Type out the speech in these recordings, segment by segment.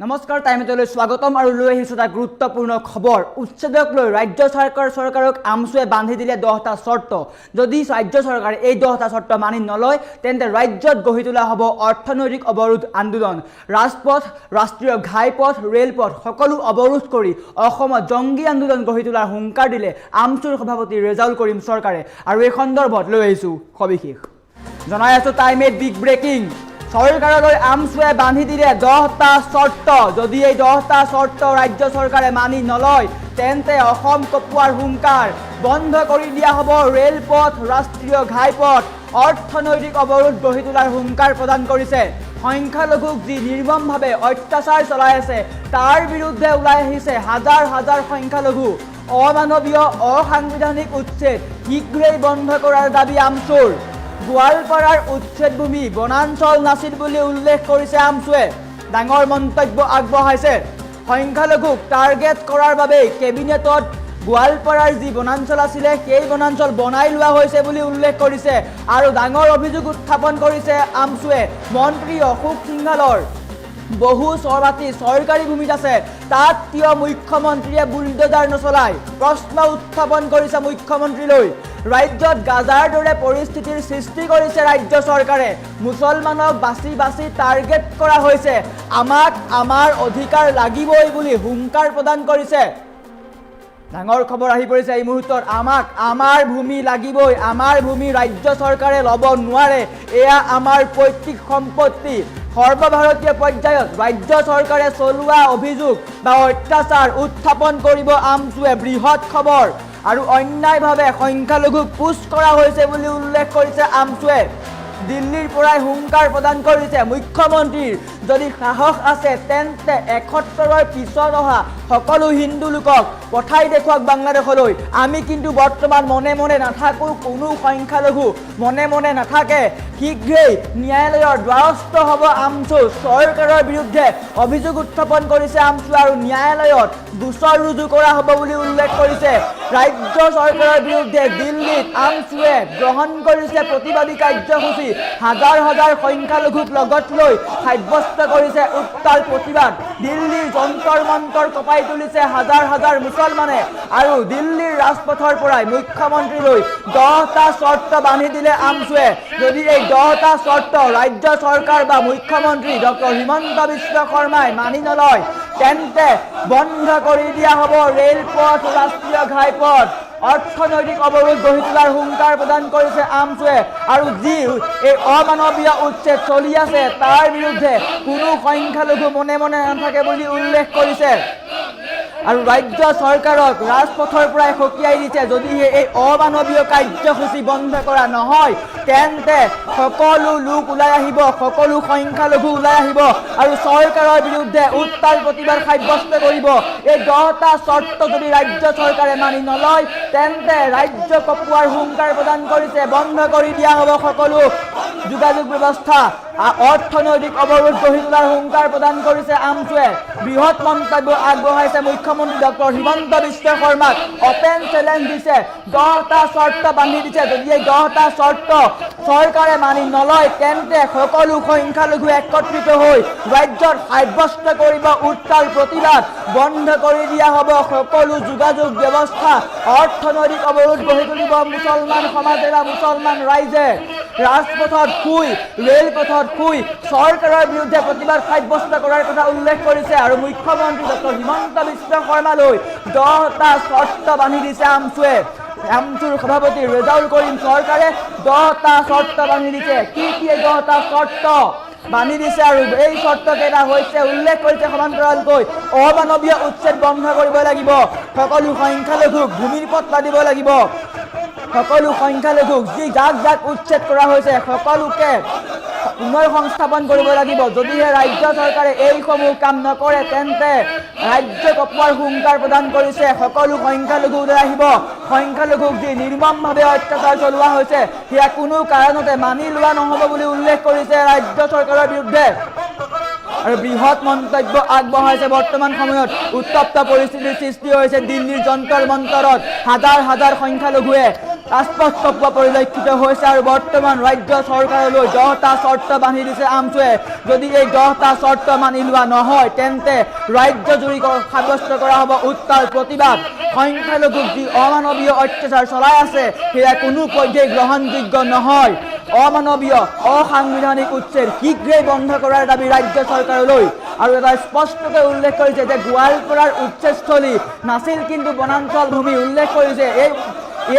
নমস্কাৰ টাইমলৈ স্বাগতম আৰু লৈ আহিছোঁ এটা গুৰুত্বপূৰ্ণ খবৰ উচ্ছেদক লৈ ৰাজ্য চৰকাৰক আমচুৱে বান্ধি দিলে 10টা চৰ্ত যদি ৰাজ্য চৰকাৰে এই 10টা চৰ্ত মানি নলয় তেন্তে ৰাজ্যত গঢ়ি তোলা হ'ব অৰ্থনৈতিক অৱৰোধ আন্দোলন ৰাজপথ ৰাষ্ট্ৰীয় ঘাইপথ ৰেলপথ সকলো অৱৰোধ কৰি অসমত জংগী আন্দোলন গঢ়ি তোলাৰ হুংকাৰ দিলে আমচুৰ সভাপতি ৰেজাউল কৰিম চৰকাৰে আৰু এই সন্দৰ্ভত লৈ আহিছোঁ সবিশেষ জনাই আছোঁ টাইমেট বিগ ব্ৰেকিং চৰকাৰলৈ আমচুৱে বান্ধি দিলে 10টা চৰ্ত যদি এই 10টা চৰ্ত ৰাজ্য চৰকাৰে মানি নলয় তেন্তে অসম কঁপোৱাৰ হুংকাৰ বন্ধ কৰি দিয়া হ'ব ৰেলপথ ৰাষ্ট্ৰীয় ঘাইপথ অৰ্থনৈতিক অৱৰোধ গঢ়ি তোলাৰ হুংকাৰ প্ৰদান কৰিছে সংখ্যালঘুক যি নিৰ্মমভাৱে অত্যাচাৰ চলাই আছে তাৰ বিৰুদ্ধে ওলাই আহিছে হাজাৰ হাজাৰ সংখ্যালঘু অমানৱীয় অসাংবিধানিক উচ্ছেদ শীঘ্ৰেই বন্ধ কৰাৰ দাবী আমচুৰ গোৱালপাৰাৰ উচ্ছেদ ভূমি বনাঞ্চল নাছিল বুলি উল্লেখ কৰিছে আমচুৱে ডাঙৰ মন্তব্য আগবঢ়াইছে সংখ্যালঘুক টাৰ্গেট কৰাৰ বাবে কেবিনেটত গোৱালপাৰাৰ যি বনাঞ্চল আছিলে সেই বনাঞ্চল বনাই লোৱা হৈছে বুলি উল্লেখ কৰিছে আৰু ডাঙৰ অভিযোগ উত্থাপন কৰিছে আমচুৱে মন্ত্ৰী অশোক সিংহালৰ বহু চৰবাতি চৰকাৰী ভূমিত আছে তাত কিয় মুখ্যমন্ত্ৰীয়ে বুলডোজাৰ নচলায় প্ৰশ্ন উত্থাপন কৰিছে মুখ্যমন্ত্ৰীলৈ ৰাজ্যত গাজাৰ দৰে পৰিস্থিতিৰ সৃষ্টি কৰিছে ৰাজ্য চৰকাৰে মুছলমানক বাছি বাছি টাৰ্গেট কৰা হৈছে আমাক আমাৰ অধিকাৰ লাগিবই বুলি হুংকাৰ প্ৰদান কৰিছে ডাঙৰ খবৰ আহি পৰিছে এই মুহূৰ্তত আমাক আমাৰ ভূমি লাগিবই আমাৰ ভূমি ৰাজ্য চৰকাৰে ল'ব নোৱাৰে এয়া আমাৰ পৈতৃক সম্পত্তি সৰ্বভাৰতীয় পৰ্যায়ত ৰাজ্য চৰকাৰে চলোৱা অভিযোগ বা অত্যাচাৰ উত্থাপন কৰিব আমচুৱে বৃহৎ খবৰ আৰু অন্যায়ভাৱে সংখ্যালঘুক পুছ কৰা হৈছে বুলি উল্লেখ কৰিছে আমচুৱে দিল্লীৰ পৰাই হুংকাৰ প্ৰদান কৰিছে মুখ্যমন্ত্ৰীৰ যদি সাহস আছে তেন্তে ৭১ৰ পিছত অহা সকলো হিন্দু লোকক পঠাই দেখুৱাওক বাংলাদেশলৈ আমি কিন্তু বৰ্তমান মনে মনে নাথাকো কোনো সংখ্যালঘু মনে মনে নাথাকে শীঘ্ৰেই ন্যায়ালয়ৰ দ্বাৰস্থ হ'ব আমচু চৰকাৰৰ বিৰুদ্ধে অভিযোগ উত্থাপন কৰিছে আমচু আৰু ন্যায়ালয়ত গোচৰ ৰুজু কৰা হ'ব বুলি উল্লেখ কৰিছে ৰাজ্য চৰকাৰৰ বিৰুদ্ধে দিল্লীত আমচুৱে গ্ৰহণ কৰিছে প্ৰতিবাদী কাৰ্যসূচী হাজাৰ হাজাৰ সংখ্যালঘুক লগত লৈ সাব্যস্ত কৰিছে উত্তাল প্ৰতিবাদ দিল্লীৰ যন্তৰ মন্তৰ কঁপাই তুলিছে হাজাৰ হাজাৰ মুছলমানে আৰু দিল্লীৰ ৰাজপথৰ পৰাই মুখ্যমন্ত্ৰীলৈ 10টা চৰ্ত বান্ধি দিলে আমচুৱে যদি এই 10টা চৰ্ত ৰাজ্য চৰকাৰ বা মুখ্যমন্ত্ৰী ডক্টৰ হিমন্ত বিশ্ব শৰ্মাই মানি নলয় তেন্তে বন্ধ কৰি দিয়া হ'ব ৰেলপথ ৰাষ্ট্ৰীয় ঘাইপথ অৰ্থনৈতিক অৱৰোধ গঢ়ি তোলাৰ হুংকাৰ প্ৰদান কৰিছে আমচুৱে আৰু যি এই অমানৱীয় উচ্ছেদ চলি আছে তাৰ বিৰুদ্ধে কোনো সংখ্যালঘু মনে মনে নাথাকে বুলি উল্লেখ কৰিছে আৰু ৰাজ্য চৰকাৰক ৰাজপথৰ পৰাই সকীয়াই দিছে যদিহে এই অমানৱীয় কাৰ্যসূচী বন্ধ কৰা নহয় তেন্তে সকলো লোক ওলাই আহিব সকলো সংখ্যালঘু ওলাই আহিব আৰু চৰকাৰৰ বিৰুদ্ধে উত্তাল প্ৰতিবাদ সাব্যস্ত কৰিব এই 10টা চৰ্ত যদি ৰাজ্য চৰকাৰে মানি নলয় তেন্তে ৰাজ্য কঁপোৱাৰ হুংকাৰ প্ৰদান কৰিছে বন্ধ কৰি দিয়া হ'ব সকলো যোগাযোগ ব্যৱস্থা অৰ্থনৈতিক অৱৰোধ গঢ়ি তোলাৰ হুংকাৰ প্ৰদান কৰিছে আমচুৱে বৃহৎ মন্তব্য আগবঢ়াইছে মুখ্যমন্ত্ৰী ডক্টৰ হিমন্ত বিশ্ব শৰ্মাক অপেন চেলেঞ্জ দিছে 10টা চৰ্ত বান্ধি দিছে যদি এই 10টা চৰ্ত চৰকাৰে মানি নলয় তেন্তে সকলো সংখ্যালঘু একত্ৰিত হৈ ৰাজ্যত সাব্যস্ত কৰিব উত্তাল প্ৰতিবাদ বন্ধ কৰি দিয়া হ'ব সকলো যোগাযোগ ব্যৱস্থা অৰ্থনৈতিক অৱৰোধ গঢ়ি তুলিব মুছলমান সমাজে বা মুছলমান ৰাইজে ৰাজপথত শুই ৰেলপথত শুই চৰকাৰৰ বিৰুদ্ধে প্ৰতিবাদ সাব্যস্ত কৰাৰ কথা উল্লেখ কৰিছে আৰু মুখ্যমন্ত্ৰী ডক্টৰ হিমন্ত বিশ্ব শৰ্মালৈ 10টা চৰ্ত বান্ধি দিছে আমচুৱে আমচুৰ সভাপতি ৰেজাউল কৰিম চৰকাৰে 10টা চৰ্ত বান্ধি দিছে কি 10টা চৰ্ত বান্ধি দিছে আৰু এই চৰ্ত কেইটা হৈছে উল্লেখ কৰিছে সমান্তৰালকৈ অমানৱীয় উচ্ছেদ বন্ধ কৰিব লাগিব সকলো সংখ্যালঘুক ভূমিৰ পট্টা দিব লাগিব সকলো সংখ্যালঘুক যি যাক যাক উচ্ছেদ কৰা হৈছে সকলোকে পুনৰ সংস্থাপন কৰিব লাগিব যদিহে ৰাজ্য চৰকাৰে এইসমূহ কাম নকৰে তেন্তে ৰাজ্য কঁপোৱাৰ হুংকাৰ প্ৰদান কৰিছে সকলো সংখ্যালঘু ওলাই আহিব সংখ্যালঘুক যি নিৰ্মমভাৱে অত্যাচাৰ চলোৱা হৈছে সেয়া কোনো কাৰণতে মানি লোৱা নহ'ব বুলি উল্লেখ কৰিছে ৰাজ্য চৰকাৰৰ বিৰুদ্ধে আৰু বৃহৎ মন্তব্য আগবঢ়াইছে বৰ্তমান সময়ত উত্তপ্ত পৰিস্থিতিৰ সৃষ্টি হৈছে দিল্লীৰ যন্তৰ মন্তৰত হাজাৰ হাজাৰ সংখ্যালঘুৱে ৰাজপথ কপোৱা পৰিলক্ষিত হৈছে আৰু বৰ্তমান ৰাজ্য চৰকাৰলৈ 10টা চৰ্ত বান্ধি দিছে আমছুৱে। যদি এই 10টা চৰ্ত মানি লোৱা নহয় তেন্তে ৰাজ্যজুৰি সাব্যস্ত কৰা হ'ব উত্তাল প্ৰতিবাদ। সংখ্যালঘুক যি অমানৱীয় অত্যাচাৰ চলাই আছে সেয়া কোনো পৰ্যায়ে গ্ৰহণযোগ্য নহয়। অমানৱীয় অসাংবিধানিক উচ্ছেদ শীঘ্ৰেই বন্ধ কৰাৰ দাবী ৰাজ্য চৰকাৰলৈ। আৰু এটা স্পষ্টকৈ উল্লেখ কৰিছে যে গোৱালপাৰাৰ উচ্ছেদস্থলী নাছিল কিন্তু বনাঞ্চল ভূমি। উল্লেখ কৰিছে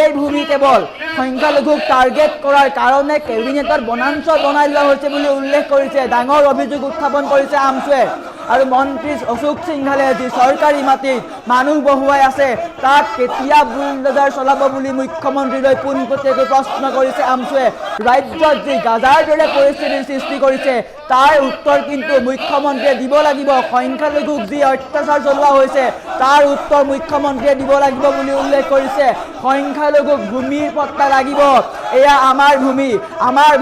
এই ভূমি কেৱল সংখ্যালঘুক টাৰ্গেট কৰাৰ কাৰণে কেবিনেটত বনাঞ্চল বনাই লোৱা হৈছে বুলি উল্লেখ কৰিছে। ডাঙৰ অভিযোগ উত্থাপন কৰিছে আমছুৱে। আৰু মন্ত্ৰী অশোক সিংঘালে যি চৰকাৰী মাটিত মানুহ বহুৱাই আছে তাত কেতিয়া বুলডোজাৰ চলাব বুলি মুখ্যমন্ত্ৰীলৈ পোনপটীয়াকৈ প্ৰশ্ন কৰিছে আমছুৱে। ৰাজ্যত যি গাজাৰ দৰে পৰিস্থিতিৰ সৃষ্টি কৰিছে তাৰ উত্তৰ কিন্তু মুখ্যমন্ত্ৰীয়ে দিব লাগিব। সংখ্যালঘুক যি অত্যাচাৰ চলোৱা হৈছে তাৰ উত্তৰ মুখ্যমন্ত্ৰীয়ে দিব লাগিব বুলি উল্লেখ কৰিছে। সংখ্যালঘুক ভূমিৰ পট্টা লাগিব, এয়া আমাৰ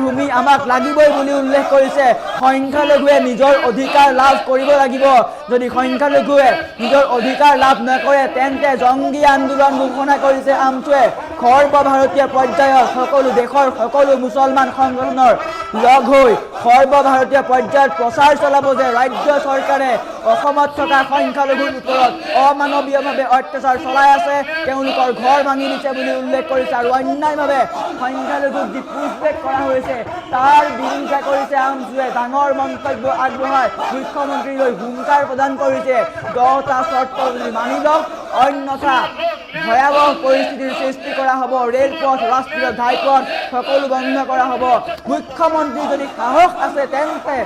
ভূমি আমাক লাগিবই বুলি উল্লেখ কৰিছে। সংখ্যালঘুৱে নিজৰ অধিকাৰ লাভ কৰিব লাগিব। যদি সংখ্যালঘুৱে নিজৰ অধিকাৰ লাভ নকৰে তেন্তে জংগী আন্দোলন ঘোষণা কৰিছে আমছুৱে। সৰ্বভাৰতীয় পৰ্যায়ত দেশৰ সকলো মুছলমান সংগঠনৰ লগ হৈ সৰ্বভাৰতীয় পৰ্যায়ত প্ৰচাৰ চলাব যে ৰাজ্য চৰকাৰে অসমত থকা সংখ্যালঘুৰ ওপৰত অমানৱীয়ভাৱে অত্যাচাৰ চলাই আছে, তেওঁলোকৰ ঘৰ ভাঙি দিছে বুলি উল্লেখ কৰিছে। আৰু অন্যায়ভাৱে সংখ্যালঘুক যি পুছবেক কৰা হৈছে তাৰ বিৰোধিতা কৰিছে আমছুৱে। ডাঙৰ মন্তব্য আগবঢ়াই মুখ্যমন্ত্ৰীলৈ হুংকাৰ প্ৰদান কৰিছে। 10টা চৰ্ত যদি মানি লওক অন্যথা ভয়াৱহ পৰিস্থিতিৰ সৃষ্টি কৰা হ'ব। ৰেলপথ, ৰাষ্ট্ৰীয় ঘাইপথ সকলো বন্ধ কৰা হ'ব। মুখ্যমন্ত্ৰী যদি সাহস আছে তেন্তে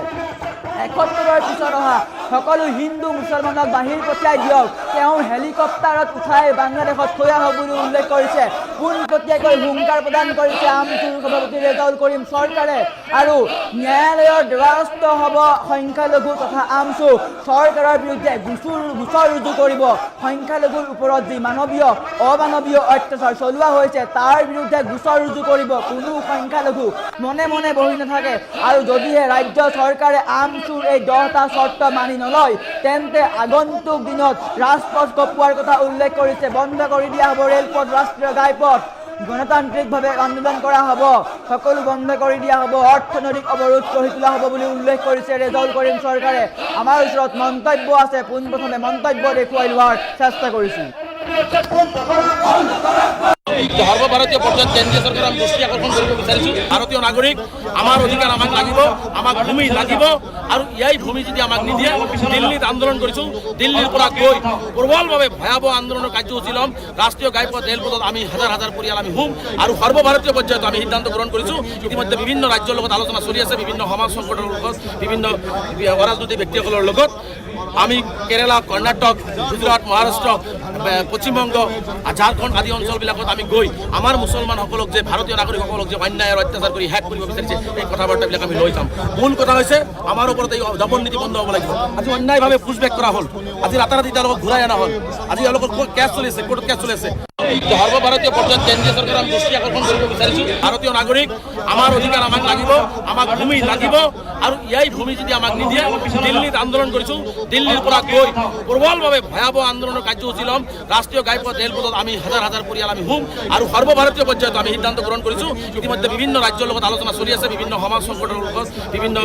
71ৰ পিছত অহা সকলো হিন্দু মুছলমানক বাহিৰ পঠিয়াই দিয়ক। তেওঁ হেলিকপ্টাৰত উঠাই বাংলাদেশত থৈ আহক বুলি উল্লেখ কৰিছে। পোনপটীয়াকৈ হুংকাৰ প্ৰদান কৰিছে আমছুৰ সভাপতি ৰেজাউল কৰিম চৰকাৰে। আৰু ন্যায়ালয়ৰ দ্বাৰস্থ হ'ব সংখ্যালঘু তথা আমছু। চৰকাৰৰ বিৰুদ্ধে গোচৰ ৰুজু কৰিব। সংখ্যালঘুৰ ওপৰত যি অমানৱীয় অত্যাচাৰ চলোৱা হৈছে তাৰ বিৰুদ্ধে গোচৰ ৰুজু কৰিব। কোনো সংখ্যালঘু মনে মনে বহি নাথাকে। আৰু যদিহে ৰাজ্য চৰকাৰে আমছুৰ এই 10টা চৰ্ত মানি নলয় তেন্তে আগন্তুক দিনত ৰাজপথ কপোৱাৰ কথা উল্লেখ কৰিছে। বন্ধ কৰি দিয়া হ'ব ৰেলপথ, ৰাষ্ট্ৰীয় ঘাইপথ, গণতান্ত্ৰিকভাৱে আন্দোলন কৰা হ'ব, সকলো বন্ধ কৰি দিয়া হ'ব, অৰ্থনৈতিক অৱৰোধ গঢ়ি তোলা হ'ব বুলি উল্লেখ কৰিছে ৰেজাউল কৰিম চৰকাৰে। আমাৰ ওচৰত মন্তব্য আছে, পোনপ্ৰথমে মন্তব্য দেখুৱাই লোৱাৰ চেষ্টা কৰিছোঁ। সৰ্বভাৰতীয় পৰ্যায়ত কেন্দ্ৰীয় সৰকাৰ আমি দৃষ্টি আকৰ্ষণ কৰব বিচাৰিছো। ভাৰতীয় নাগৰিক আমাৰ অধিকাৰ আমাক লাগিব, আমাক ভূমি লাগিব। আৰ এই ভূমি যদি আমাক নিদিয়ে দিল্লীত আন্দোলন কৰিছো। দিল্লীৰ পৰা গৈ প্রবলভাবে ভয়াবহ আন্দোলনের কার্যসূচী লম। রাষ্ট্রীয় ঘাইপথ, রেলপথত আমি হাজার হাজার পরিয়াল আমি হুম। আর সর্বভারতীয় পর্যায়ত আমি সিদ্ধান্ত গ্রহণ কৰিছো। ইতিমধ্যে বিভিন্ন ৰাজ্যৰ লগত আলোচনা চলি আছে, বিভিন্ন সমাজ সংগঠনৰ লগত, বিভিন্ন অৰাজনৈতিক ব্যক্তিসকলৰ লগত। আমি কেৰালা, কৰ্ণাটক, গুজৰাট, মহাৰাষ্ট্ৰ, পশ্চিমবঙ্গ, ঝাড়খণ্ড আদি অঞ্চলবিলাকত আমি গৈ আমাৰ মুছলমানসকলক যে ভাৰতীয় নাগৰিকসকলক যে অন্যায় আৰু অত্যাচাৰ কৰি শেষ কৰিব বিচাৰিছে এই কথা বাৰ্তাবিলাক আমি লৈ যাম। মূল কথা হৈছে আমাৰ ওপৰত এই দমন নীতি বন্ধ হ'ব লাগিব। আজি অন্যায়ভাৱে পুছবেক কৰা হ'ল, আজি ৰাতাৰাতি তেওঁলোকক ঘূৰাই অনা হ'ল, আজি তেওঁলোকৰ কেছ চলি আছে, কোৰ্টত কেছ চলি আছে। সৰ্বভাৰতীয় পৰ্যায়ত কেন্দ্ৰীয় সৰকাৰ আমি দৃষ্টি আকৰ্ষণ কৰব বিচাৰিছো। ভাৰতীয় নাগৰিক আমাৰ অধিকাৰ আমাক লাগিব, আমাক ভূমি লাগিব। আৰ এই ভূমি যদি আমাক নিদিয়ে দিল্লীত আন্দোলন কৰিছো। দিল্লীৰ পৰা গৈ প্রবলভাবে ভয়াবহ আন্দোলনের কার্যসূচী লম। রাষ্ট্রীয় ঘাইপথ, রেলপথত আমি হাজার হাজার পরিয়াল আমি হুম। আর সর্বভারতীয় পর্যায়ত আমি সিদ্ধান্ত গ্রহণ কৰিছো। ইতিমধ্যে বিভিন্ন ৰাজ্যৰ লগত আলোচনা চলি আছে, বিভিন্ন সমাজ সংগঠনৰ লগত, বিভিন্ন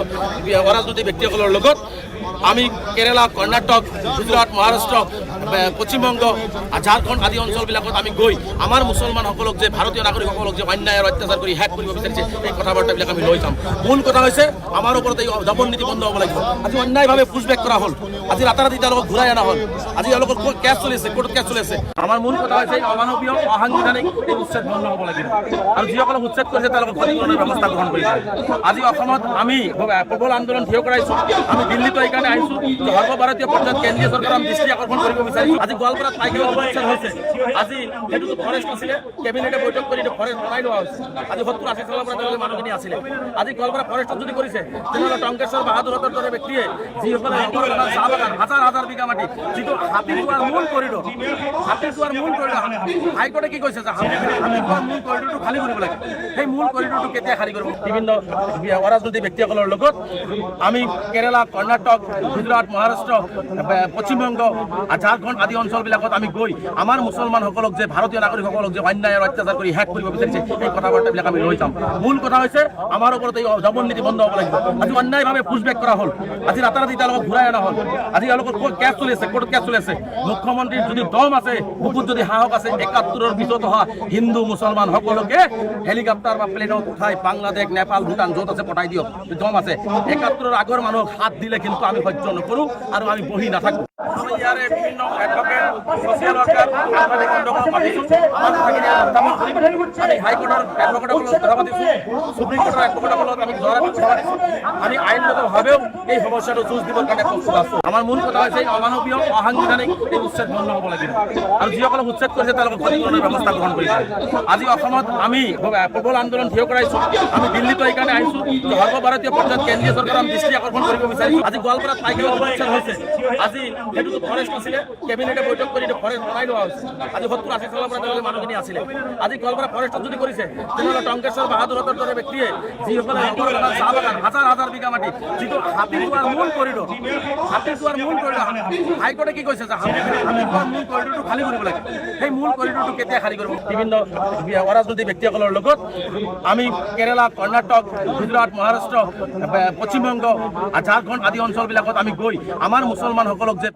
অৰাজনৈতিক ব্যক্তিসকলৰ লগত। আমি কেৰালা, কৰ্ণাটক, গুজৰাট, মহাৰাষ্ট্ৰ, পশ্চিমবঙ্গ, ঝাড়খণ্ড আদি অঞ্চলবিলাকত আমি গৈ আমাৰ মুছলমানসকলক যে ভাৰতীয় নাগৰিকসকলক যে অন্যায় আৰু অত্যাচাৰ কৰি শেষ কৰিব বিচাৰিছে এই কথা বাৰ্তাবিলাক আমি লৈ যাম। মূল কথা হৈছে আমাৰ ওপৰত এই দমন নীতি বন্ধ হ'ব লাগিব। আজি অন্যায়ভাৱে পুছবেক কৰা হ'ল, আজি ৰাতাৰাতি তেওঁলোকক ঘূৰাই অনা হ'ল, আজি তেওঁলোকৰ কেছ চলি আছে, কোৰ্টত কেছ চলি আছে। আমাৰ মূল কথা হৈছে অমানৱীয় অসাংবিধানিক এই উচ্ছেদ বন্ধ হ'ব লাগিব। আৰু যিসকলক উচ্ছেদ কৰিছে তেওঁলোকক ক্ষতিপূৰণৰ ব্যৱস্থা গ্ৰহণ কৰিছে। আজি অসমত আমি প্ৰবল আন্দোলন থিয় কৰাইছোঁ। আমি দিল্লীতো এইকাৰণে আহিছোঁ যে সৰ্বভাৰতীয় পৰ্যায়ত কেন্দ্ৰীয় চৰকাৰ আমি দৃষ্টি আকৰ্ষণ কৰিব বিচাৰিছোঁ। আজি গোৱালপাৰাত পাইকাৰী উচ্ছেদ হৈছে। আজি সেইটোতো ফৰেষ্ট আছিলে, কেবিনেটে বৈঠক কৰি ফৰেষ্ট বনাই লোৱা হৈছে। আজি 70-80 চনৰ পৰা তেওঁলোকে মানুহখিনি আছিলে। আজি গোৱালপাৰা ফৰেষ্টত যদি কৰিছে তেনেহ'লে টংকেশ্বৰ বাহাদুৰহঁতৰ দৰে ব্যক্তিয়ে যিসকলে চাহ বাগান হাজাৰ হাজাৰ বিঘা মাটি, যিটো হাতীজোৱাৰ মূল কৰিডৰ, হাইকোৰ্টে কি কৈছে যে হাতীজোৱাৰ মূল কৰিডৰটো খালী কৰিব লাগে। সেই মূল কৰিডৰটো কেতিয়া খালী কৰিব? বিভিন্ন অৰাজনৈতিক ব্যক্তিসকলৰ লগত আমি কেৰালা, কৰ্ণাটক, গুজৰাট, মহাৰাষ্ট্ৰ, পশ্চিমবংগ, ঝাৰখণ্ড আদি অঞ্চলবিলাকত আমি গৈ আমাৰ মুছলমানসকলক যে ভাৰতীয় নাগৰিকসকলক যে অন্যায় আৰু অত্যাচাৰ কৰি শেষ কৰিব বিচাৰিছে এই কথা বাৰ্তাবিলাক আমি লৈ যাম। মূল কথা হৈছে আমাৰ ওপৰত এই জবৰনীতি বন্ধ হ'ব লাগিব। আজি অন্যায়ভাৱে পুছবেক কৰা হ'ল, আজি ৰাতাৰাতি তেওঁলোকক ঘূৰাই অনা হ'ল, আজি তেওঁলোকৰ কেছ চলি আছে, কোৰ্টত কেছ চলি আছে। মুখ্যমন্ত্ৰীৰ যদি দম আছে, বুকুত যদি সাহস আছে, ৭১ৰ পিছত অহা হিন্দু মুছলমান সকলোকে হেলিকপ্টাৰ বা প্লেনত উঠাই বাংলাদেশ, নেপাল, ভূটান য'ত আছে পঠাই দিয়ক, দম আছে। ৭১ৰ আগৰ মানুহক হাত দিলে কিন্তু আমি সহ্য নকৰোঁ আৰু আমি বহি নাথাকোঁ। আমি ইয়াৰে বিভিন্ন এডভোকেট, ছ'চিয়েল ৱৰ্কাৰ, সাংবাদিক বন্ধুসকলক মাতিছোঁ। আমাৰ কথাখিনি উত্থাপন কৰিম। আমি হাইকোৰ্টৰ এডভোকেটসকলৰ কথা পাতিছোঁ, সুপ্ৰিম কোৰ্টৰ এডভোকেটসকলৰ আমি কথা পাতিছোঁ। আমি আইনগতভাৱেও এই সমস্যাটো যুঁজ দিবৰ কাৰণে প্ৰস্তুত আছোঁ। আমাৰ মূল কথা হৈছে অমানৱীয়, অসাংবিধানিক এই উচ্ছেদ বন্ধ হ'ব লাগিব আৰু যিসকলক উচ্ছেদ কৰিছে তেওঁলোকক ক্ষতিপূৰণৰ ব্যৱস্থা গ্ৰহণ কৰিছে। আজি অসমত আমি প্ৰবল আন্দোলন থিয় কৰাইছোঁ। আমি দিল্লীতো এইকাৰণে আহিছোঁ যে সৰ্বভাৰতীয় পৰ্যায়ত কেন্দ্ৰীয় চৰকাৰৰ আমি দৃষ্টি আকৰ্ষণ কৰিব বিচাৰিছোঁ। আজি গোৱালপাৰাত টাইগাৰ উচ্ছেদ হৈছে। আজি সেইটোতো ফৰেষ্ট আছিলে, কেবিনেটে বৈঠক কৰি ফৰেষ্ট বনাই লোৱা হৈছে। আজি ৭০-৮০ চনৰ পৰা তেওঁলোকে মানুহখিনি আছিলে। আজি গোৱালপাৰা ফৰেষ্টত যদি কৰিছে তেনেহ'লে টংকেশ্বৰ বাহাদুৰহঁতৰ দৰে ব্যক্তিয়ে যিসকলে চাহ বাগান হাজাৰ হাজাৰ বিঘা মাটি, যিটো হাতীটোৱাৰ মূল কৰিডৰ, হাইকোৰ্টে কি কৈছে যে হাতীটোৱাৰ মূল কৰিডৰটো খালী কৰিব লাগে। সেই মূল কৰিডৰটো কেতিয়া খালী কৰিব? বিভিন্ন অৰাজনৈতিক ব্যক্তিসকলৰ লগত আমি কেৰালা, কৰ্ণাটক, গুজৰাট, মহাৰাষ্ট্ৰ, পশ্চিমবংগ, ঝাৰখণ্ড আদি অঞ্চলবিলাকত আমি গৈ আমাৰ মুছলমানসকলক যে